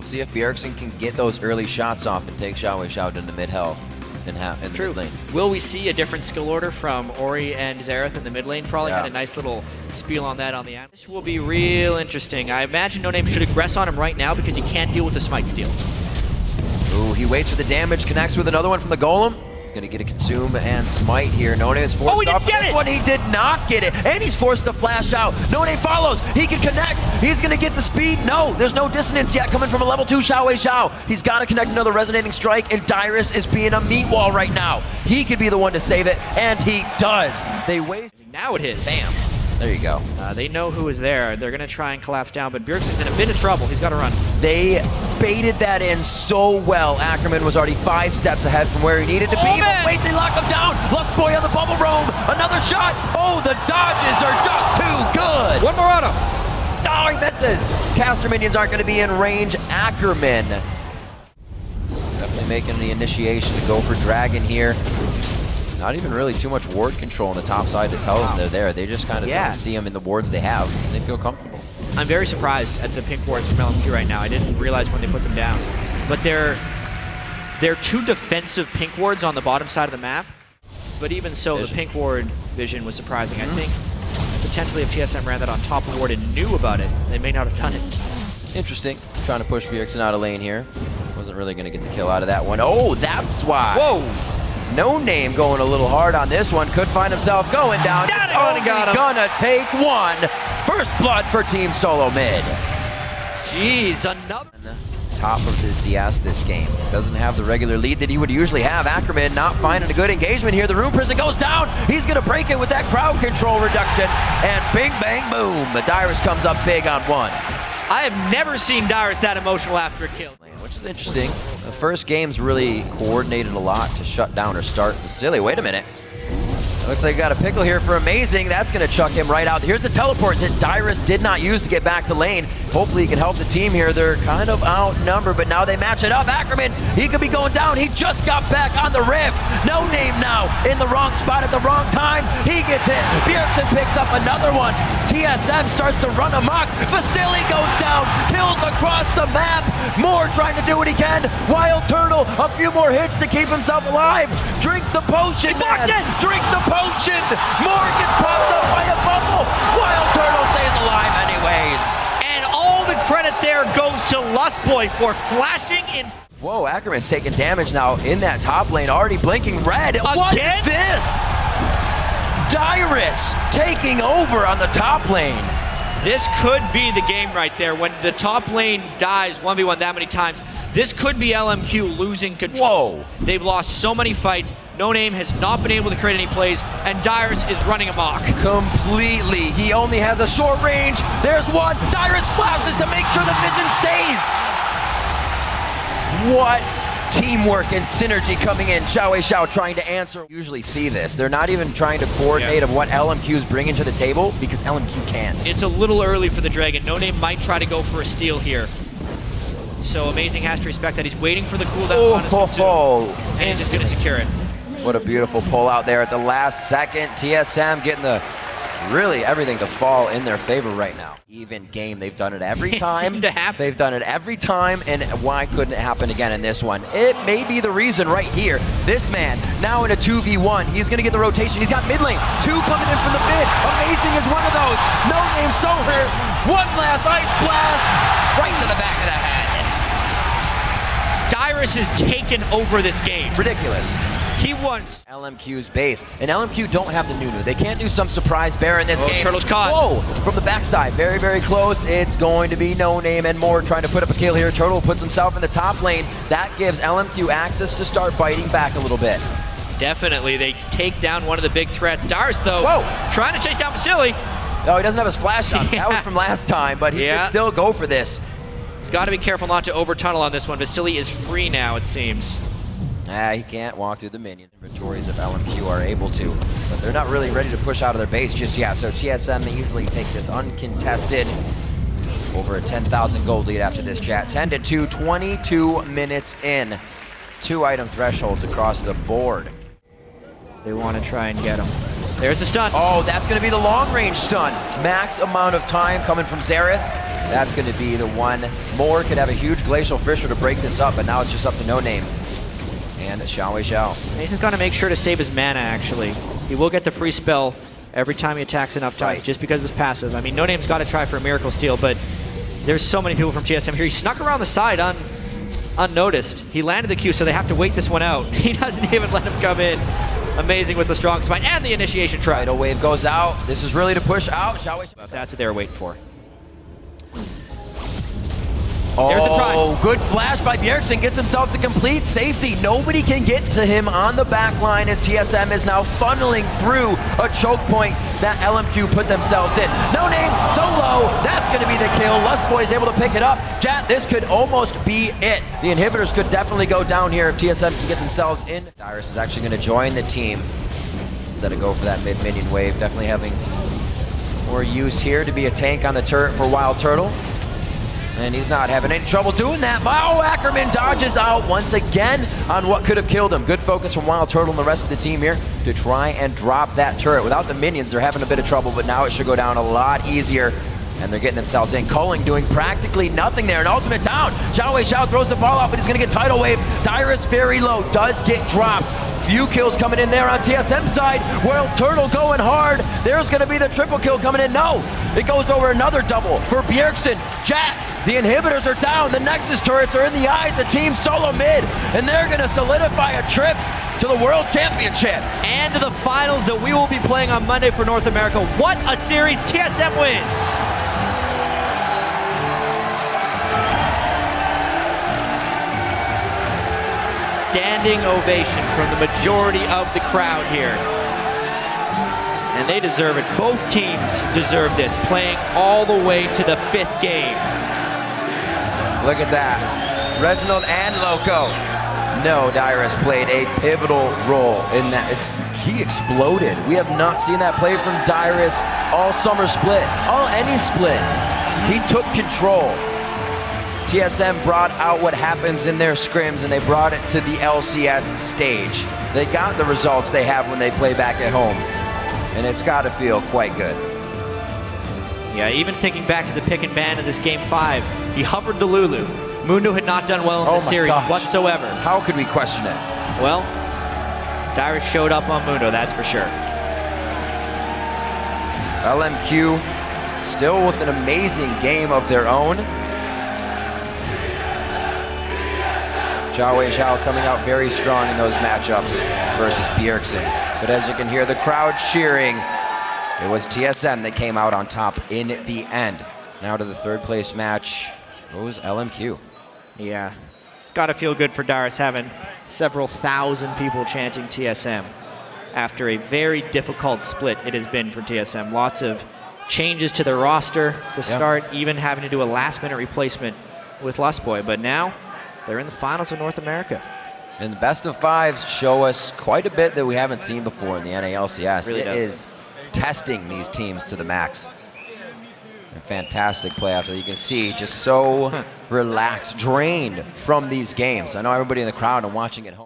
see if Bjergsen can get those early shots off and take Xiao into mid-health in the mid lane. Will we see a different skill order from Ori and Xerath in the mid lane? Probably had a nice little spiel on that on the end. This will be real interesting. I imagine No Name should aggress on him right now because he can't deal with the smite steal. Ooh, he waits for the damage, connects with another one from the Golem. Gonna get a consume and smite here. No Name is forced he didn't get it! One, he did not get it, and he's forced to flash out. No Name follows. He can connect. He's gonna get the speed. No, there's no dissonance yet coming from a level 2 Xiao. He's got to connect another resonating strike, and Dyrus is being a meat wall right now. He could be the one to save it, and he does. They waste. Now it is. Bam. There you go. They know who is there. They're gonna try and collapse down, but Bjergsen's in a bit of trouble. He's got to run. They baited that in so well. Ackerman was already 5 steps ahead from where he needed to be. But wait, they lock him down. Lust Boy on the bubble roam. Another shot. Oh, the dodges are just too good. One more on him. Oh, he misses. Caster minions aren't going to be in range. Ackerman definitely making the initiation to go for Dragon here. Not even really too much ward control on the top side to tell them they're there. They just kind of don't see them in the wards they have. They feel comfortable. I'm very surprised at the pink wards from LMQ right now. I didn't realize when they put them down. But they're 2 defensive pink wards on the bottom side of the map. But even so, the pink ward vision was surprising. I think potentially if TSM ran that on top of ward and knew about it, they may not have done it. Interesting. Trying to push Bjergsen out of lane here. Wasn't really going to get the kill out of that one. Oh, that's why. Whoa! No Name going a little hard on this one. Could find himself going down. It's only gonna take one. First blood for Team Solomid. Jeez, another. Top of the CS this game. Doesn't have the regular lead that he would usually have. Ackerman not finding a good engagement here. The Rune Prison goes down. He's gonna break it with that crowd control reduction. And bing, bang, boom. The Dyrus comes up big on one. I have never seen Dyrus that emotional after a kill. Which is interesting. The first game's really coordinated a lot to shut down or start Vasily. Wait a minute. Looks like you got a pickle here for Amazing. That's going to chuck him right out. Here's the teleport that Dyrus did not use to get back to lane. Hopefully he can help the team here. They're kind of outnumbered, but now they match it up. Ackerman, he could be going down. He just got back on the rift. No Name now in the wrong spot at the wrong time. He gets hit. Bjergsen picks up another one. TSM starts to run amok. Vasily goes down. Kills across the map. Moore trying to do what he can. Wild Turtle, a few more hits to keep himself alive. Drink the potion, man. Drink the potion. Moore gets popped up by a bubble. Wild Turtle stays alive anyways. And all the credit there goes to Lust Boy for flashing in. Whoa, Ackerman's taking damage now in that top lane, already blinking red. What is this? Dyrus taking over on the top lane. This could be the game right there. When the top lane dies 1v1 that many times, this could be LMQ losing control. Whoa. They've lost so many fights. No Name has not been able to create any plays, and Dyrus is running amok. Completely. He only has a short range. There's one. Dyrus flashes to make sure the vision stays. What teamwork and synergy coming in. Xiao trying to answer. Usually see this. They're not even trying to coordinate of what LMQ is bringing to the table because LMQ can. It's a little early for the Dragon. No Name might try to go for a steal here. So Amazing has to respect that. He's waiting for the cooldown on his consume, and he's just going to secure it. What a beautiful pull out there at the last second. TSM getting the really everything to fall in their favor right now. Even game, they've done it every time. It seemed to happen. They've done it every time, and why couldn't it happen again in this one? It may be the reason right here. This man, now in a 2v1, he's gonna get the rotation. He's got mid lane, 2 coming in from the mid. Amazing is one of those. No Name so hurt. One last ice blast, right to the back of the head. Dyrus has taken over this game. Ridiculous. He wants LMQ's base, and LMQ don't have the Nunu. They can't do some surprise bear in this game. Turtle's caught. Whoa, from the backside, very, very close. It's going to be No Name and Moore trying to put up a kill here. Turtle puts himself in the top lane. That gives LMQ access to start biting back a little bit. Definitely, they take down one of the big threats. Dyrus, though, trying to chase down Vasily. No, he doesn't have his flash on. That was from last time, but he can still go for this. He's got to be careful not to over-tunnel on this one. Vasily is free now, it seems. He can't walk through the minion inventories if LMQ are able to, but they're not really ready to push out of their base just yet, so TSM easily take this uncontested. Over a 10,000 gold lead after this chat. 10-2, 22 minutes in. 2-item thresholds across the board. They want to try and get him. There's the stun. Oh, that's going to be the long-range stun. Max amount of time coming from Xerath. That's going to be the one. Moore could have a huge Glacial Fissure to break this up, but now it's just up to No Name. And Xiao. Mason's going to make sure to save his mana, actually. He will get the free spell every time he attacks enough times, just because of his passive. I mean, No Name's got to try for a Miracle Steal, but there's so many people from TSM here. He snuck around the side unnoticed. He landed the Q, so they have to wait this one out. He doesn't even let him come in. Amazing with the strong smite and the initiation try. Tidal Wave goes out. This is really to push out. That's what they were waiting for. Oh, good flash by Bjergsen. Gets himself to complete safety. Nobody can get to him on the back line, and TSM is now funneling through a choke point that LMQ put themselves in. No Name, solo. That's going to be the kill. Lustboy is able to pick it up. Chat, this could almost be it. The inhibitors could definitely go down here if TSM can get themselves in. Dyrus is actually going to join the team instead of go for that mid-minion wave. Definitely having more use here to be a tank on the turret for Wild Turtle. And he's not having any trouble doing that. Oh, Ackerman dodges out once again on what could have killed him. Good focus from Wild Turtle and the rest of the team here to try and drop that turret. Without the minions, they're having a bit of trouble, but now it should go down a lot easier. And they're getting themselves in. Culling doing practically nothing there. An ultimate down. Xiao throws the ball out, but he's going to get Tidal Wave. Dyrus very low, does get dropped. Few kills coming in there on TSM side. Wild Turtle going hard. There's going to be the triple kill coming in. No, it goes over another double for Bjergsen. Chat, the inhibitors are down. The Nexus turrets are in the eyes of Team Solomid, and they're going to solidify a trip to the World Championship. And to the finals that we will be playing on Monday for North America. What a series TSM wins! Standing ovation from the majority of the crowd here. And they deserve it. Both teams deserve this, playing all the way to the 5th game. Look at that. Reginald and Loco. No, Dyrus played a pivotal role in that. He exploded. We have not seen that play from Dyrus all summer split, any split. He took control. TSM brought out what happens in their scrims, and they brought it to the LCS stage. They got the results they have when they play back at home, and it's got to feel quite good. Yeah, even thinking back to the pick and ban in this Game 5, he hovered the Lulu. Mundo had not done well in this series whatsoever. How could we question it? Well, Dyrus showed up on Mundo, that's for sure. LMQ still with an amazing game of their own. Xiao coming out very strong in those matchups versus Bjergsen. But as you can hear the crowd cheering, it was TSM that came out on top in the end. Now to the 3rd place match goes LMQ. Yeah, it's got to feel good for Dyrus having several thousand people chanting TSM after a very difficult split it has been for TSM. Lots of changes to their roster to start, even having to do a last-minute replacement with Lustboy. But now they're in the finals of North America. And the best of 5s show us quite a bit that we haven't seen before in the NA LCS. Really it is testing these teams to the max. A fantastic playoffs that you can see, just so relaxed, drained from these games. I know everybody in the crowd and watching at home.